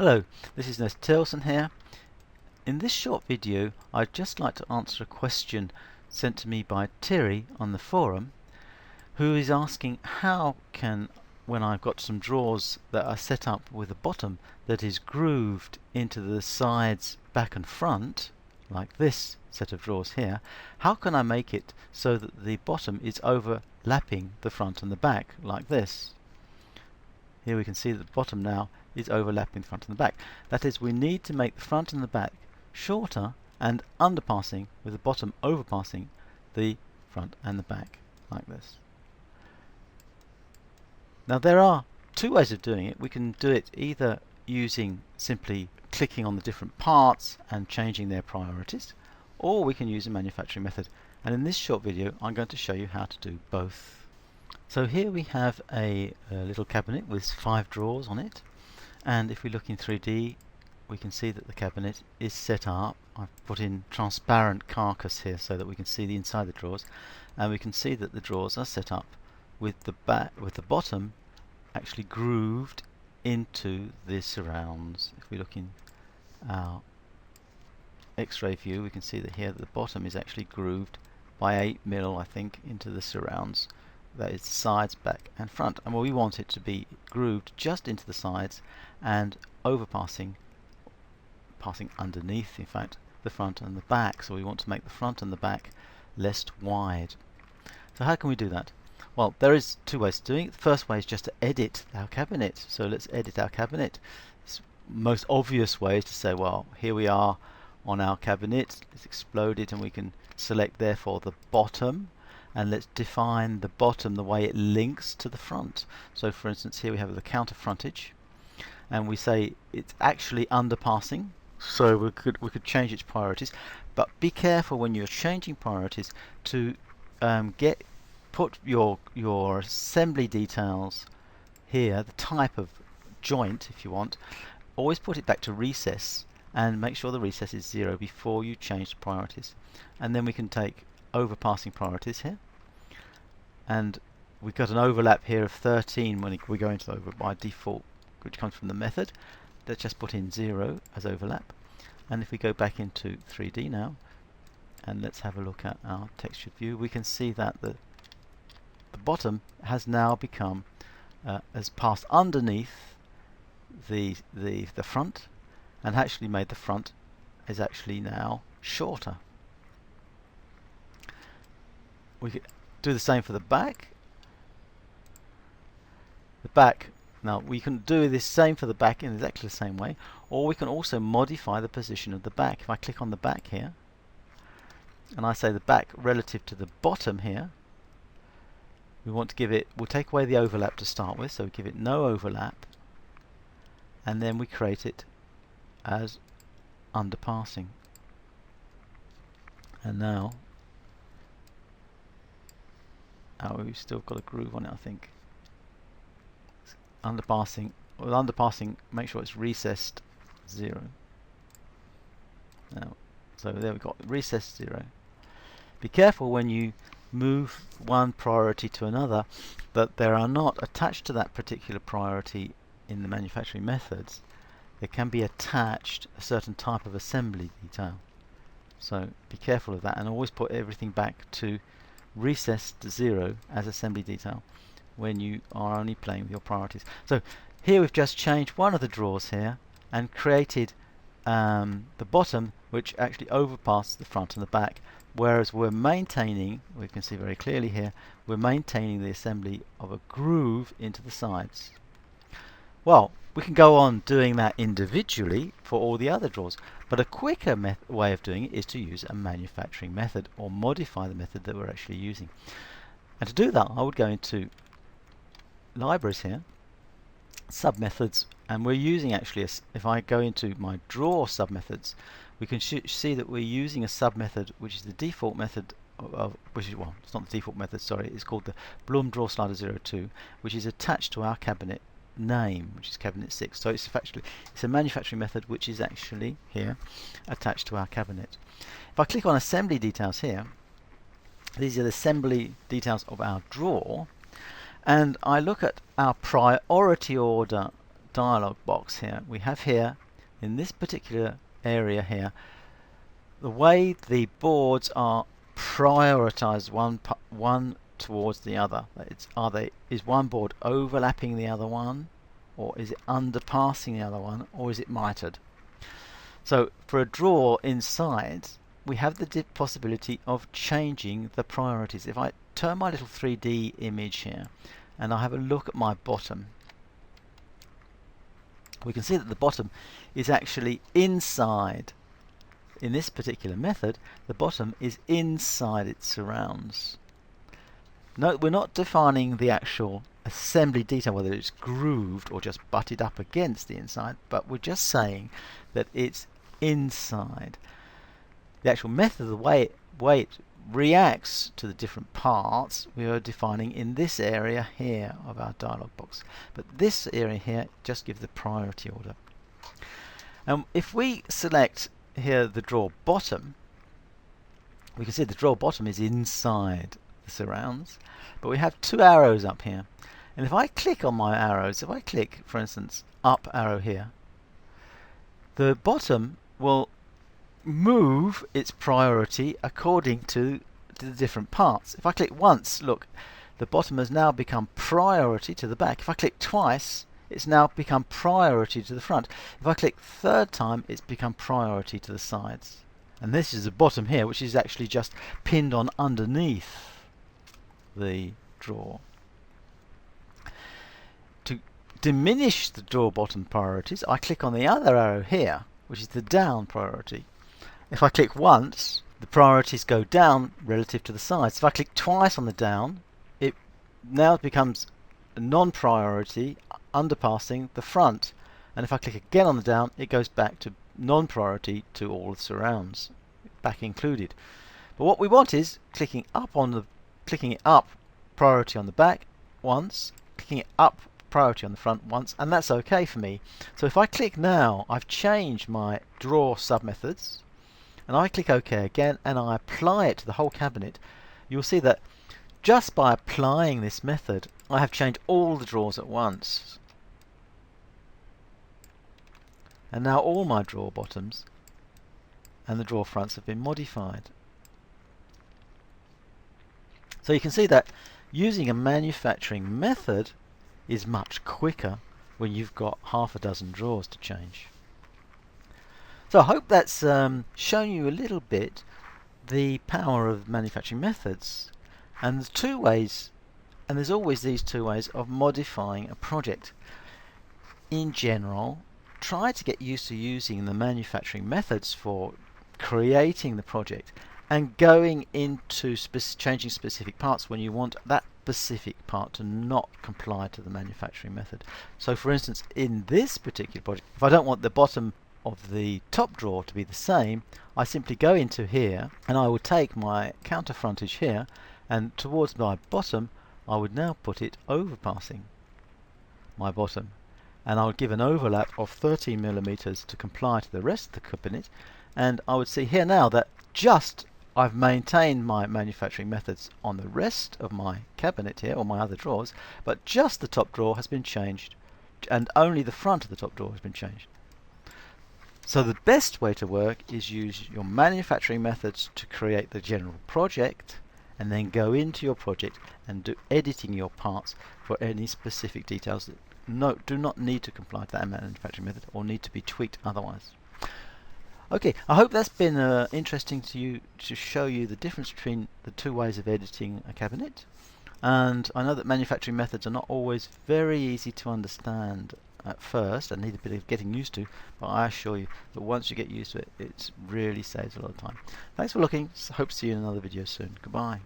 Hello, this is Ness Tilson here. In this short video I'd just like to answer a question sent to me by Terry on the forum, who is asking how can, when I've got some drawers that are set up with a bottom that is grooved into the sides, back and front, like this set of drawers here, how can I make it so that the bottom is overlapping the front and the back, like this? Here we can see that the bottom now is overlapping the front and the back. That is, we need to make the front and the back shorter and underpassing, with the bottom overpassing the front and the back, like this. Now there are two ways of doing it. We can do it either using simply clicking on the different parts and changing their priorities, or we can use a manufacturing method. And in this short video I'm going to show you how to do both. So here we have a little cabinet with 5 drawers on it, and if we look in 3D we can see that the cabinet is set up. I've put in transparent carcass here so that we can see the inside of the drawers, and we can see that the drawers are set up with the bottom actually grooved into the surrounds. If we look in our X-ray view, we can see that here the bottom is actually grooved by 8mm, I think, into the surrounds. That is sides, back and front, and we want it to be grooved just into the sides and passing underneath, in fact, the front and the back. So we want to make the front and the back less wide. So how can we do that? Well, there is two ways of doing it. The first way is just to edit our cabinet. So let's edit our cabinet. The most obvious way is to say, well, here we are on our cabinet. Let's explode it, and we can select therefore the bottom, and let's define the bottom the way it links to the front. So for instance, here we have the counter frontage, and we say it's actually underpassing, so we could change its priorities, but be careful when you're changing priorities to put your assembly details here, the type of joint, if you want, always put it back to recess and make sure the recess is 0 before you change the priorities. And then we can take overpassing priorities here, and we've got an overlap here of 13 when we go into over by default, which comes from the method. Let's just put in 0 as overlap, and if we go back into 3D now and let's have a look at our textured view, we can see that the bottom has now become has passed underneath the front, and actually made the front is actually now shorter. We could do the same for the back. Now we can do this same for the back in exactly the same way, or we can also modify the position of the back. If I click on the back here and I say the back relative to the bottom here, we want to give it, we'll take away the overlap to start with, so we give it no overlap, and then we create it as underpassing. And now we've still got a groove on it, I think. Underpassing, with underpassing, make sure it's recessed 0. Now, so there we've got recessed 0. Be careful when you move one priority to another that there are not attached to that particular priority in the manufacturing methods. There can be attached a certain type of assembly detail. So be careful of that, and always put everything back to recessed 0 as assembly detail when you are only playing with your priorities. So here we've just changed one of the drawers here and created the bottom, which actually overpassed the front and the back, whereas we're maintaining, we can see very clearly here, we're maintaining the assembly of a groove into the sides. Well, we can go on doing that individually for all the other drawers, but a quicker way of doing it is to use a manufacturing method, or modify the method that we're actually using. And to do that, I would go into libraries here, submethods, and we're using actually if I go into my drawer submethods, we can see that we're using a submethod which is the default method which is, well, it's not the default method, sorry, it's called the Bloom Drawer Slider 02, which is attached to our cabinet name, which is cabinet 6. So it's a manufacturing method which is actually here attached to our cabinet. If I click on assembly details here, these are the assembly details of our drawer, and I look at our priority order dialog box here, we have here, in this particular area here, the way the boards are prioritized one towards the other. Is one board overlapping the other one, or is it underpassing the other one, or is it mitered? So for a drawer inside, we have the possibility of changing the priorities. If I turn my little 3D image here and I have a look at my bottom, we can see that the bottom is actually inside. In this particular method, the bottom is inside its surrounds. Note, we're not defining the actual assembly detail, whether it's grooved or just butted up against the inside, but we're just saying that it's inside. The actual method, the way it reacts to the different parts, we are defining in this area here of our dialog box. But this area here just gives the priority order. And if we select here the drawer bottom, we can see the drawer bottom is inside the surrounds, but we have two arrows up here. And if I click on my arrows, if I click, for instance, up arrow here, the bottom will move its priority according to the different parts. If I click once, look, the bottom has now become priority to the back. If I click twice, it's now become priority to the front. If I click third time, it's become priority to the sides. And this is the bottom here, which is actually just pinned on underneath the drawer. To diminish the drawer bottom priorities, I click on the other arrow here, which is the down priority. If I click once, the priorities go down relative to the sides. If I click twice on the down, it now becomes a non-priority, underpassing the front. And if I click again on the down, it goes back to non-priority to all the surrounds, back included. But what we want is clicking it up priority on the back once, clicking it up priority on the front once, and that's okay for me. So if I click now, I've changed my drawer submethods, and I click OK again, and I apply it to the whole cabinet. You'll see that just by applying this method, I have changed all the drawers at once. And now all my drawer bottoms and the drawer fronts have been modified. So you can see that using a manufacturing method is much quicker when you've got half a dozen drawers to change. So I hope that's shown you a little bit the power of manufacturing methods, and there's two ways, and there's always these two ways of modifying a project. In general, try to get used to using the manufacturing methods for creating the project and going into changing specific parts when you want that specific part to not comply to the manufacturing method. So for instance, in this particular project, if I don't want the bottom of the top drawer to be the same, I simply go into here and I will take my counter frontage here, and towards my bottom I would now put it overpassing my bottom, and I would give an overlap of 13 millimeters to comply to the rest of the cabinet. And I would see here now that just I've maintained my manufacturing methods on the rest of my cabinet here, or my other drawers, but just the top drawer has been changed, and only the front of the top drawer has been changed. So the best way to work is use your manufacturing methods to create the general project, and then go into your project and do editing your parts for any specific details that do not need to comply to that manufacturing method or need to be tweaked otherwise. Okay, I hope that's been interesting to you, to show you the difference between the two ways of editing a cabinet. And I know that manufacturing methods are not always very easy to understand at first and need a bit of getting used to, but I assure you that once you get used to it, it really saves a lot of time. Thanks for looking. Hope to see you in another video soon. Goodbye.